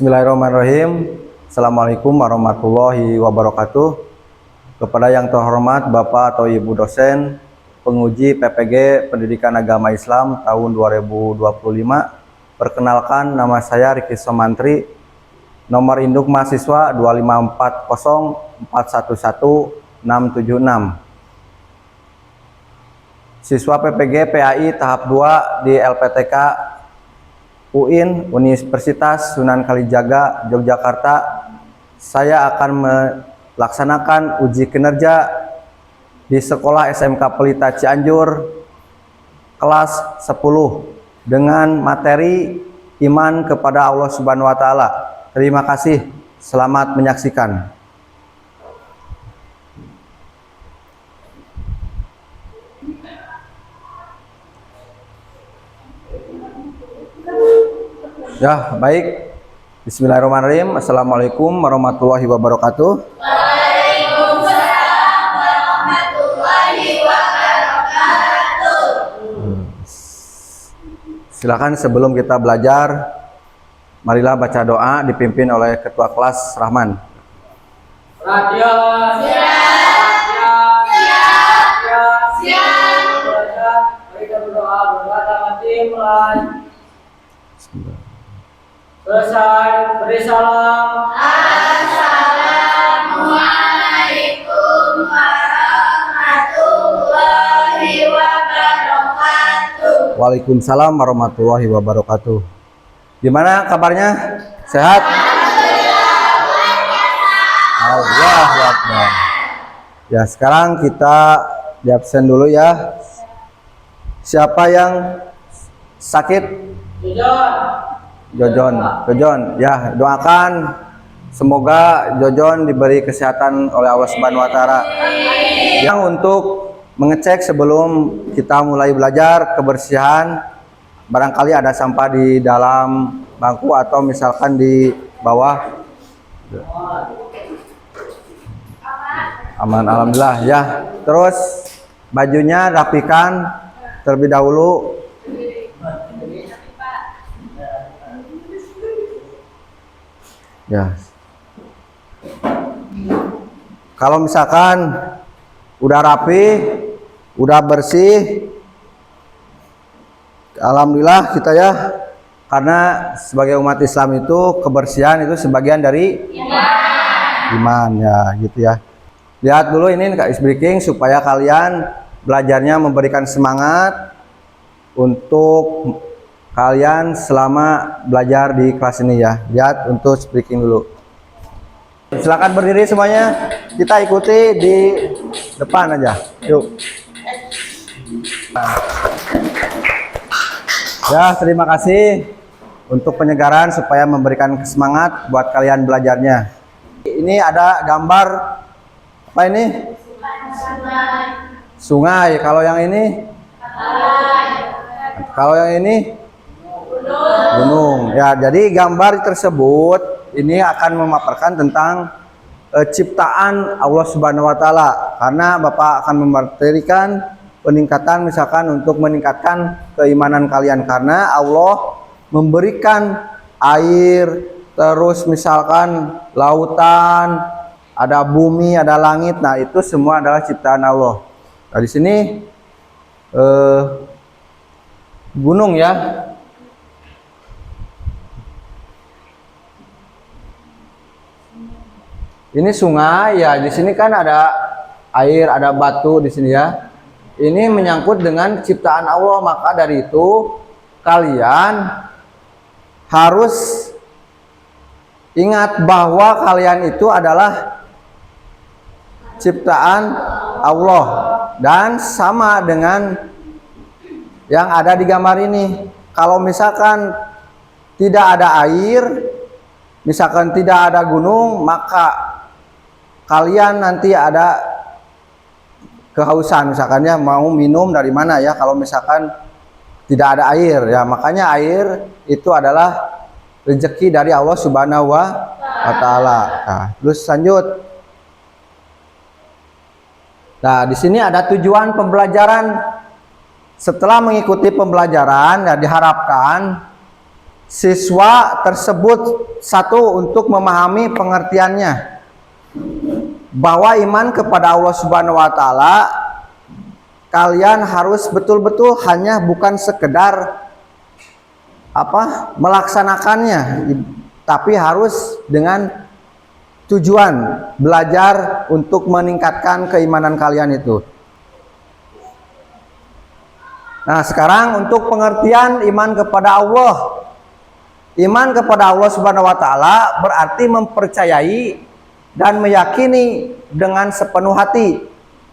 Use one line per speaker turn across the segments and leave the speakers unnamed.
Bismillahirrahmanirrahim. Assalamualaikum warahmatullahi wabarakatuh. Kepada yang terhormat Bapak atau Ibu dosen, penguji PPG Pendidikan Agama Islam tahun 2025. Perkenalkan, nama saya Riki Somantri. Nomor induk mahasiswa 25404110676. Siswa PPG PAI tahap 2 di LPTK UIN Universitas Sunan Kalijaga, Yogyakarta. Saya akan melaksanakan uji kinerja di Sekolah SMK Pelita Cianjur kelas 10 dengan materi iman kepada Allah Subhanahu wa taala. Terima kasih. Selamat menyaksikan. Ya, baik. Bismillahirrahmanirrahim. Assalamualaikum warahmatullahi wabarakatuh.
Waalaikumsalam warahmatullahi wabarakatuh.
Silakan sebelum kita belajar, marilah baca doa dipimpin oleh Ketua Kelas Rahman.
Siap. Kita berdoa mulai. Selesai, beri salam. Assalamualaikum warahmatullahi wabarakatuh.
Waalaikumsalam warahmatullahi wabarakatuh. Gimana kabarnya? Sehat? Allahu Akbar. Ya, sekarang kita di absen dulu ya. Siapa yang sakit? Jojon, ya, doakan semoga Jojon diberi kesehatan oleh Allah Subhanahu wa taala. Yang untuk mengecek sebelum kita mulai belajar kebersihan, barangkali ada sampah di dalam bangku atau misalkan di bawah. Aman, alhamdulillah ya. Terus bajunya rapikan terlebih dahulu. Ya. Kalau misalkan udah rapi, udah bersih, alhamdulillah kita ya. Karena sebagai umat Islam itu kebersihan itu sebagian dari iman ya, gitu ya. Lihat dulu ini Kak Isbreaking supaya kalian belajarnya memberikan semangat untuk kalian selama belajar di kelas ini ya. Lihat untuk speaking dulu. Silakan berdiri semuanya. Kita ikuti di depan aja. Yuk. Ya, terima kasih untuk penyegaran supaya memberikan semangat buat kalian belajarnya. Ini ada gambar apa ini? Sungai. Kalau yang ini? Kalau yang ini? Gunung. Ya, jadi gambar tersebut ini akan memaparkan tentang ciptaan Allah Subhanahu wa taala. Karena Bapak akan mematerikan peningkatan misalkan untuk meningkatkan keimanan kalian karena Allah memberikan air, terus misalkan lautan, ada bumi, ada langit. Nah, itu semua adalah ciptaan Allah. Nah, di sini gunung ya. Ini sungai ya, di sini kan ada air, ada batu di sini ya. Ini menyangkut dengan ciptaan Allah, maka dari itu kalian harus ingat bahwa kalian itu adalah ciptaan Allah dan sama dengan yang ada di gambar ini. Kalau misalkan tidak ada air, misalkan tidak ada gunung, maka kalian nanti ada kehausan misalkannya mau minum dari mana ya kalau misalkan tidak ada air ya. Makanya air itu adalah rezeki dari Allah Subhanahu wa taala. Nah, terus lanjut. Nah, di sini ada tujuan pembelajaran. Setelah mengikuti pembelajaran ya diharapkan siswa tersebut satu untuk memahami pengertiannya bahwa iman kepada Allah Subhanahu wa taala kalian harus betul-betul hanya bukan sekedar melaksanakannya, tapi harus dengan tujuan belajar untuk meningkatkan keimanan kalian itu. Nah, sekarang untuk pengertian iman kepada Allah. Iman kepada Allah Subhanahu wa taala berarti mempercayai dan meyakini dengan sepenuh hati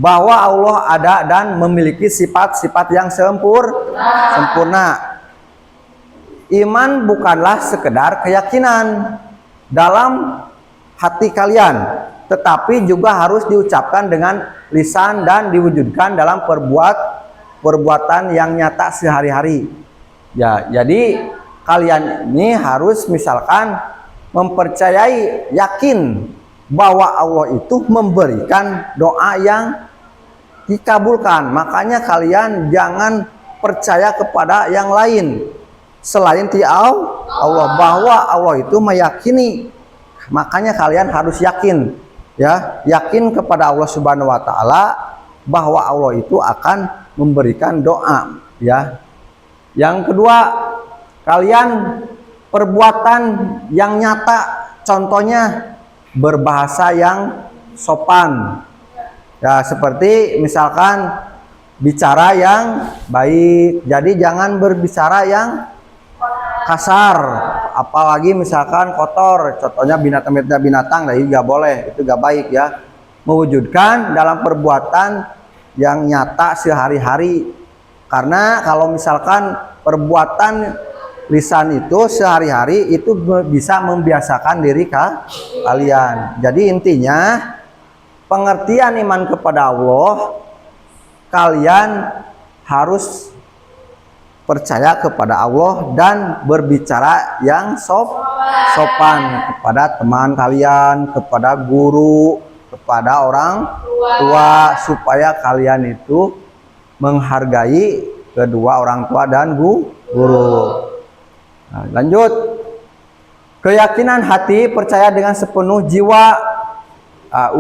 bahwa Allah ada dan memiliki sifat-sifat yang sempurna. Iman bukanlah sekedar keyakinan dalam hati kalian, tetapi juga harus diucapkan dengan lisan dan diwujudkan dalam perbuatan yang nyata sehari-hari. Ya, jadi kalian ini harus misalkan mempercayai, yakin bahwa Allah itu memberikan doa yang dikabulkan. Makanya kalian jangan percaya kepada yang lain selain Allah, bahwa Allah itu meyakini. Makanya kalian harus yakin, ya, yakin kepada Allah Subhanahu wa taala bahwa Allah itu akan memberikan doa, ya. Yang kedua, kalian perbuatan yang nyata, contohnya berbahasa yang sopan. Ya, seperti misalkan bicara yang baik. Jadi jangan berbicara yang kasar, apalagi misalkan kotor, contohnya binatang, itu nggak boleh, itu nggak baik, ya. Mewujudkan dalam perbuatan yang nyata sehari-hari, karena kalau misalkan perbuatan lisan itu sehari-hari itu bisa membiasakan diri kalian. Jadi intinya pengertian iman kepada Allah, kalian harus percaya kepada Allah dan berbicara yang sopan kepada teman kalian, kepada guru, kepada orang tua, supaya kalian itu menghargai kedua orang tua dan guru. Nah, lanjut, keyakinan hati, percaya dengan sepenuh jiwa.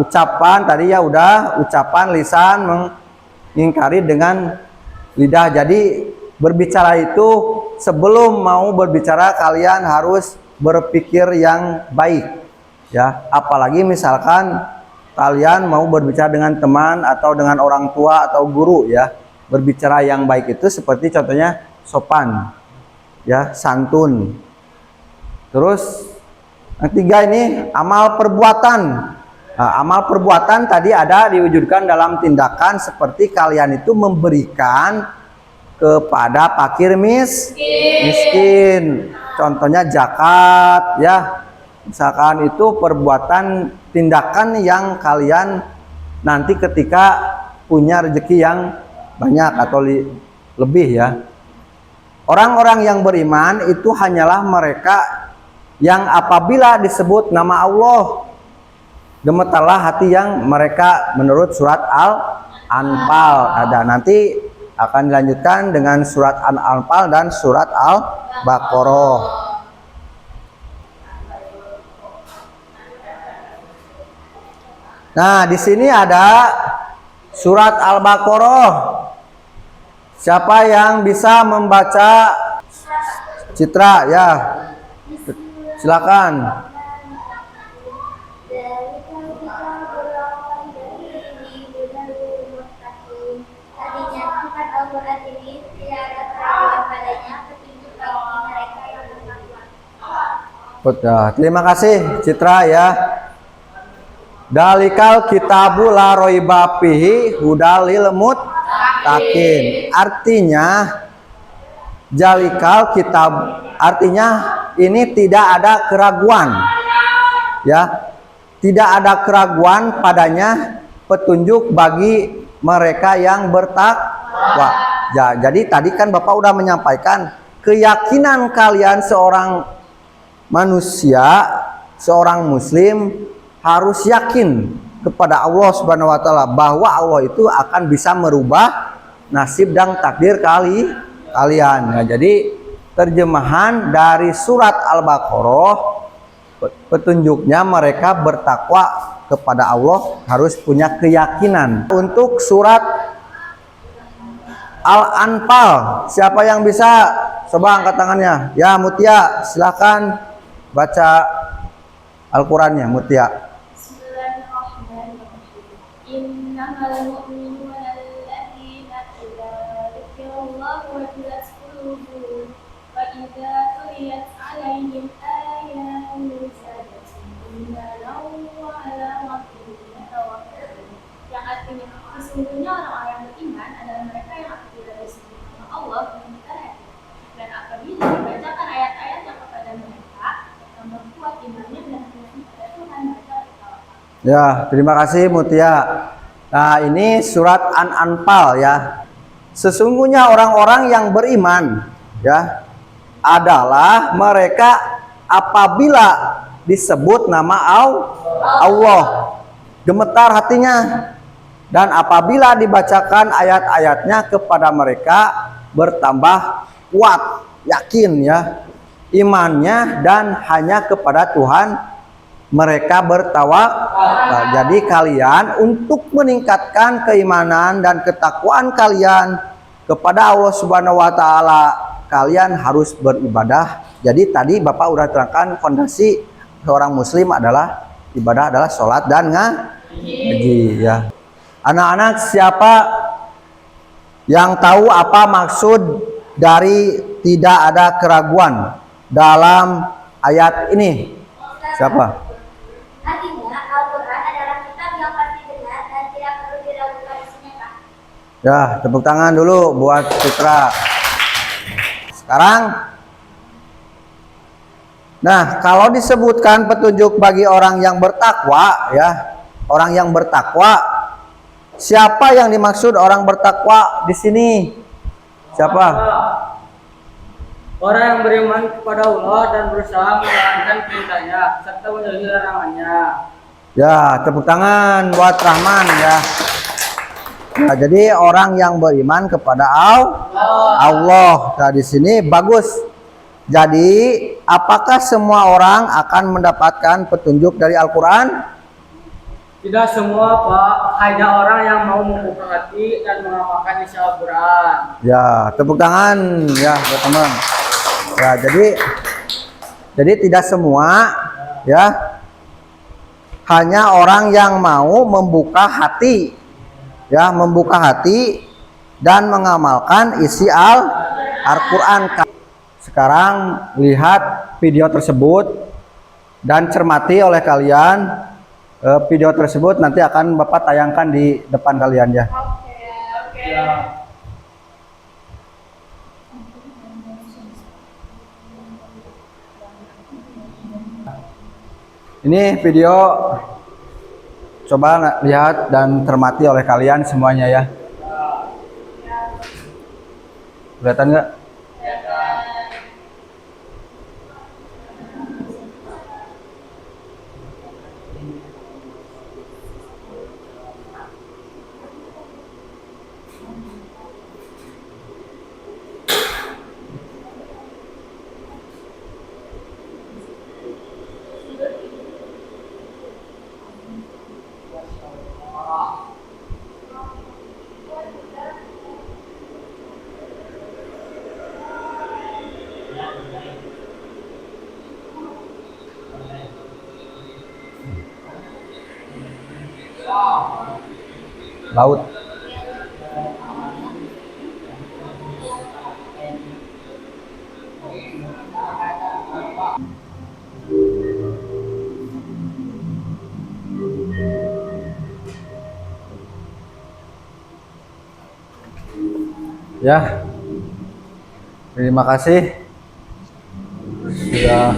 Ucapan tadi ya udah, ucapan lisan mengingkari dengan lidah. Jadi berbicara itu, sebelum mau berbicara kalian harus berpikir yang baik, ya. Apalagi misalkan kalian mau berbicara dengan teman atau dengan orang tua atau guru, ya. Berbicara yang baik itu seperti contohnya sopan, ya, santun. Terus yang ketiga ini amal perbuatan. Nah, amal perbuatan tadi ada diwujudkan dalam tindakan, seperti kalian itu memberikan kepada fakir miskin. Contohnya zakat, ya. Misalkan itu perbuatan tindakan yang kalian nanti ketika punya rezeki yang banyak atau lebih, ya. Orang-orang yang beriman itu hanyalah mereka yang apabila disebut nama Allah, gemetarlah hati yang mereka, menurut surat Al-Anfal. Ada nanti akan dilanjutkan dengan surat Al-Anfal dan surat Al-Baqarah. Nah, di sini ada surat Al-Baqarah. Siapa yang bisa membaca Citra, ya? Silakan. Terima kasih Citra, ya. Dalikal kitabu la raiba fihi hudal lil muttaqin. Artinya jalikal kitab, artinya ini tidak ada keraguan, ya. Tidak ada keraguan padanya petunjuk bagi mereka yang bertakwa. Ya, jadi tadi kan Bapak udah menyampaikan keyakinan kalian seorang manusia, seorang muslim harus yakin kepada Allah Subhanahu wa taala bahwa Allah itu akan bisa merubah nasib dan takdir kalian. Nah, jadi terjemahan dari surat Al-Baqarah. Petunjuknya mereka bertakwa kepada Allah, harus punya keyakinan. Untuk surat Al-Anfal, siapa yang bisa? Coba angkat tangannya. Ya, Mutia, silakan baca Al-Qur'annya, Mutia.
Bismillahirrahmanirrahim. Innamal mu'minuna alladzina idza dzukirallahu wajilat qulubuhum wa idza tuliyat 'alaihim ayatuhu zadatuhum imanan wa 'ala rabbihim yatawakkalun. Yang artinya sesungguhnya orang-orang yang beriman adalah mereka yang apabila disebut nama Allah memutar hati, dan apabila dibacakan ayat-ayatnya kepada mereka tambah kuat imannya dan hati pada Tuhan mereka bertawakal.
Ya, terima kasih Mutia. Nah, ini surat An-Anfal ya. Sesungguhnya orang-orang yang beriman ya adalah mereka apabila disebut nama Allah gemetar hatinya, dan apabila dibacakan ayat-ayatnya kepada mereka bertambah kuat yakin ya imannya, dan hanya kepada Tuhan mereka bertawakal. Jadi kalian untuk meningkatkan keimanan dan ketakwaan kalian kepada Allah Subhanahu wa taala, kalian harus beribadah. Jadi tadi Bapak udah terangkan fondasi seorang muslim adalah ibadah adalah sholat dan ngaji ya. Anak-anak, siapa yang tahu apa maksud dari tidak ada keraguan dalam ayat ini? Siapa?
Artinya, Al-Quran adalah kitab yang pasti benar dan tidak perlu diragukan isinya, Kak.
Ya, tepuk tangan dulu buat Citra. Sekarang, nah kalau disebutkan petunjuk bagi orang yang bertakwa, ya, orang yang bertakwa, siapa yang dimaksud orang bertakwa di sini? Siapa?
Orang yang beriman kepada Allah dan berusaha menjalankan perintahnya serta menjauhi larangannya.
Ya, tepuk tangan buat Rahman ya. Nah, jadi orang yang beriman kepada Allah. Nah, di sini bagus. Jadi, apakah semua orang akan mendapatkan petunjuk dari Al-Quran?
Tidak semua, Pak, hanya orang yang mau membuka hati dan mengamalkan isi Al-Quran.
Ya, tepuk tangan ya buat teman. Ya, jadi tidak semua ya. Hanya orang yang mau membuka hati. Ya, membuka hati dan mengamalkan isi Al-Quran. Sekarang lihat video tersebut dan cermati oleh kalian. Video tersebut nanti akan Bapak tayangkan di depan kalian ya.
Ya.
Ini video coba lihat dan cermati oleh kalian semuanya ya. Kelihatan nggak? Laut. Ya, terima kasih sudah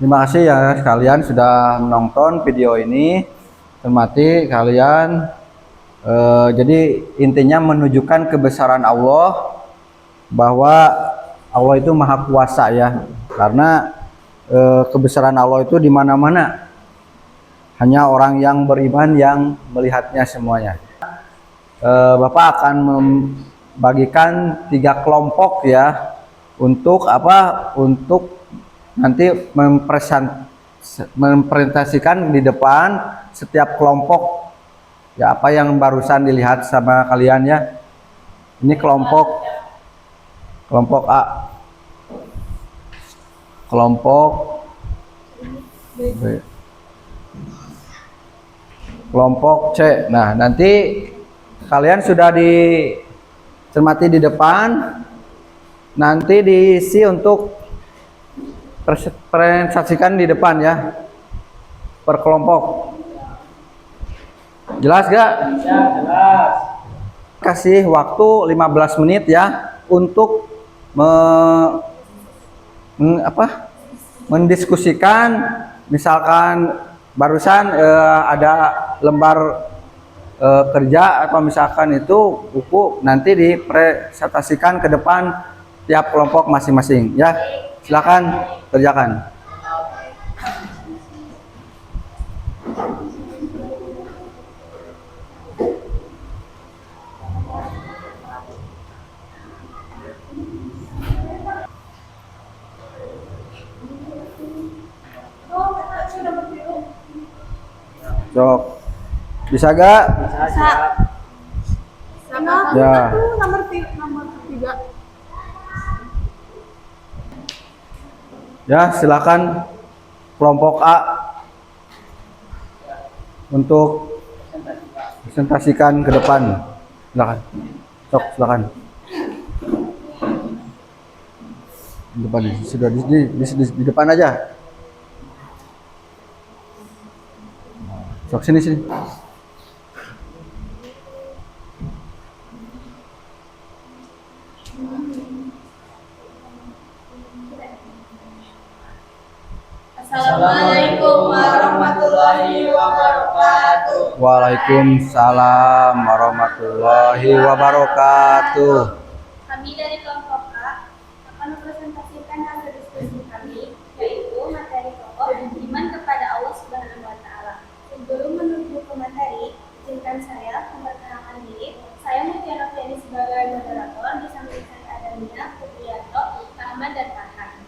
terima kasih ya kalian sudah menonton video ini. Cermati kalian. Jadi intinya menunjukkan kebesaran Allah, bahwa Allah itu maha kuasa ya. Karena kebesaran Allah itu di mana-mana. Hanya orang yang beriman yang melihatnya semuanya. Bapak akan membagikan 3 kelompok ya, untuk apa? Untuk nanti mempresentasikan di depan setiap kelompok ya, apa yang barusan dilihat sama kalian ya. Ini kelompok A, kelompok B, kelompok C. Nah, nanti kalian sudah dicermati di depan, nanti diisi untuk presentasikan di depan ya, per kelompok. Jelas gak?
Ya, jelas.
Kasih waktu 15 menit ya untuk mendiskusikan. Misalkan barusan ada lembar kerja atau misalkan itu buku, nanti dipresentasikan ke depan tiap kelompok masing-masing ya. Silakan kerjakan. Sok. Bisa gak?
Bisa.
Ya.
Nomor 3.
Ya, silakan kelompok A untuk presentasikan ke depan. Silakan. Sok, silakan. Di depan, sudah di depan aja. Sok, sini.
Assalamualaikum warahmatullahi wabarakatuh.
Waalaikumsalam warahmatullahi wabarakatuh.
Kami dari kelompok A akan mempresentasikan hasil diskusi kami, yaitu materi pokok iman kepada Allah Subhanahu wa Ta'ala. Sebelum menuju ke materi, izinkan saya memperkenalkan diri. Saya Mutiara Fiani sebagai moderator, disamping saya ada Mina, Putriyanto, Rahman, dan Farhan.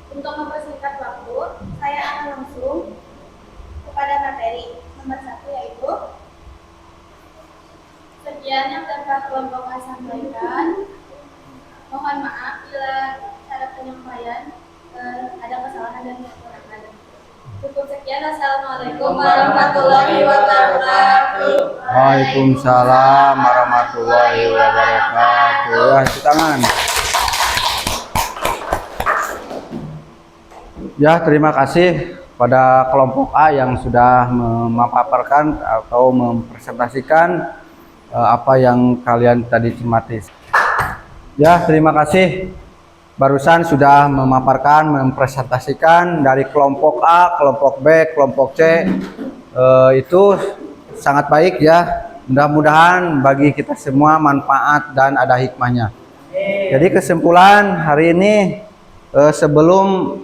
Untuk mempersingkat waktu, saya akan langsung kepada materi. Nomor 1 yaitu sekian yang dapat kelompok A sampaikan. Mohon maaf bila cara penyampaian ada kesalahan dan kekurangan. Cukup sekian. Assalamualaikum warahmatullahi wabarakatuh.
Waalaikumsalam warahmatullahi wabarakatuh. Ya, cuci tangan. Ya, terima kasih pada kelompok A yang sudah memaparkan atau mempresentasikan apa yang kalian tadi cermati. Ya, terima kasih. Barusan sudah memaparkan, mempresentasikan dari kelompok A, kelompok B, kelompok C. Itu sangat baik ya. Mudah-mudahan bagi kita semua manfaat dan ada hikmahnya. Jadi kesimpulan hari ini, sebelum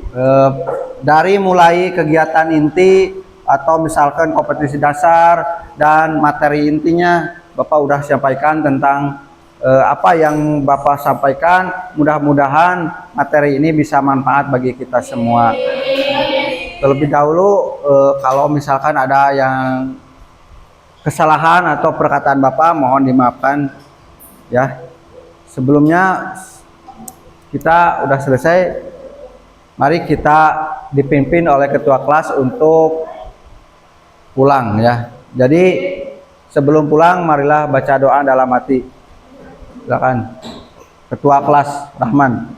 dari mulai kegiatan inti atau misalkan kompetisi dasar dan materi intinya, Bapak udah sampaikan tentang apa yang Bapak sampaikan. Mudah-mudahan materi ini bisa manfaat bagi kita semua. Terlebih dahulu kalau misalkan ada yang kesalahan atau perkataan Bapak, mohon dimaafkan ya. Sebelumnya kita udah selesai. Mari kita dipimpin oleh ketua kelas untuk pulang ya. Jadi sebelum pulang marilah baca doa dalam hati. Silakan ketua kelas Rahman.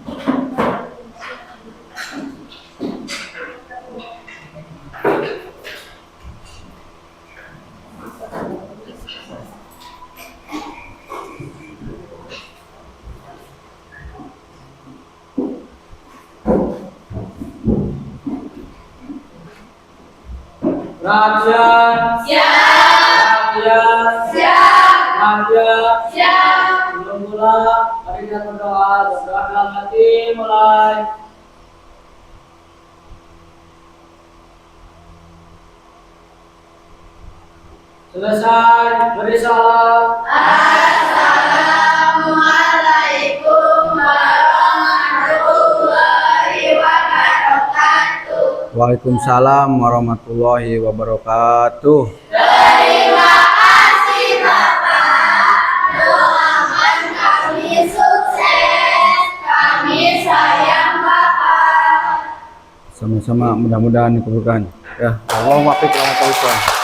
Perhatian.
Siap.
Perhatian.
Siap.
Perhatian.
Siap.
Sebelum pulang, mari kita berdoa. Berdoa dalam hati, mulai. Selesai. Beri salam.
Assalamualaikum warahmatullahi wabarakatuh.
Waalaikumsalam warahmatullahi wabarakatuh.
Terima kasih Bapak. Doakan kami sukses. Kami sayang Bapak.
Sama-sama, mudah-mudahan dikabulkan. Ya, Allahumma fiq wa